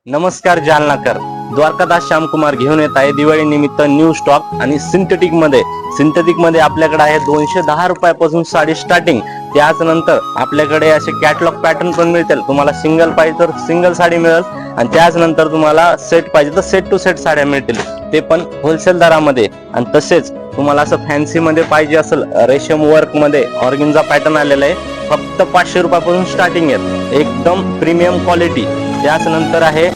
नमस्कार जालनाकर. द्वारकादास श्यामकुमार घेऊन येत आहे दिवाळी निमित्त न्यू स्टॉक आणि सिंथेटिक मध्ये आपल्याकडे आहे 210 रुपयापासून साडी स्टार्टिंग. त्याच नंतर आपल्याकडे असे कॅटलॉग पॅटर्न पण मिळतील. तुम्हाला सिंगल पाहिजे तर सिंगल साडी मिळेल आणि त्याच नंतर तुम्हाला सेट पाहिजे तर सेट टू सेट साड्या मिळतील, ते पण होलसेल दरामध्ये. आणि तसेच तुम्हाला असं फॅन्सी मध्ये पाहिजे असेल रेशम वर्क मध्ये ऑर्गेन्झा पॅटर्न आलेला आहे, फक्त 500 रुपयापासून स्टार्टिंग आहे, एकदम प्रीमियम क्वालिटी. त्याच नंतर आहे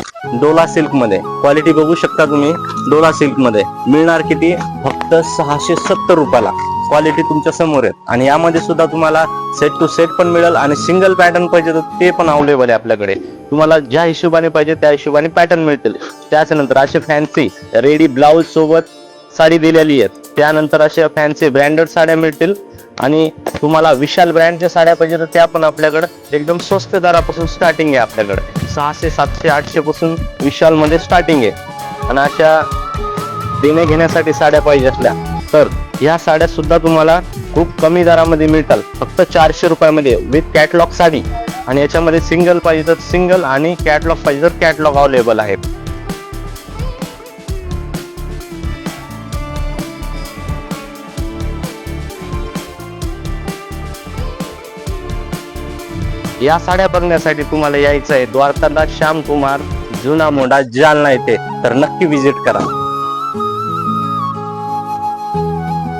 डोला सिल्क मध्ये, क्वालिटी बघू शकता तुम्ही. डोला सिल्क मध्ये मिळणार किती, फक्त 670 रुपयाला. क्वालिटी तुमच्या समोर आहे. आणि यामध्ये सुद्धा तुम्हाला सेट टू सेट पण मिळेल आणि सिंगल पॅटर्न पाहिजे तर ते पण अवेलेबल आहे आपल्याकडे. तुम्हाला ज्या हिशोबाने पाहिजे त्या हिशोबाने पॅटर्न मिळतील. त्याच्यानंतर असे फॅन्सी रेडी ब्लाउज सोबत साडी दिलेली आहे. त्यानंतर अशा फॅन्सी ब्रँडेड साड्या मिळतील. आणि तुम्हाला विशाल ब्रँडच्या साड्या पाहिजे तर त्या पण आपल्याकडे एकदम स्वस्त दरापासून स्टार्टिंग आहे. आपल्याकडे 600, 700, 800 पासून विशाल मध्ये स्टार्टिंग आहे. आणि अशा देणे घेण्यासाठी साड्या पाहिजे असल्या तर या साड्या सुद्धा तुम्हाला खूप कमी दरामध्ये मिळतात, फक्त 400 रुपयामध्ये विथ कॅटलॉग साडी. आणि याच्यामध्ये सिंगल पाहिजे तर सिंगल आणि कॅटलॉग पाहिजे तर कॅटलॉग अवेलेबल आहे. या साड्या बघण्यासाठी तुम्हाला यायचं आहे द्वारकादास श्यामकुमार, जुना मोंढा, जालना येथे. तर नक्की विजिट करा.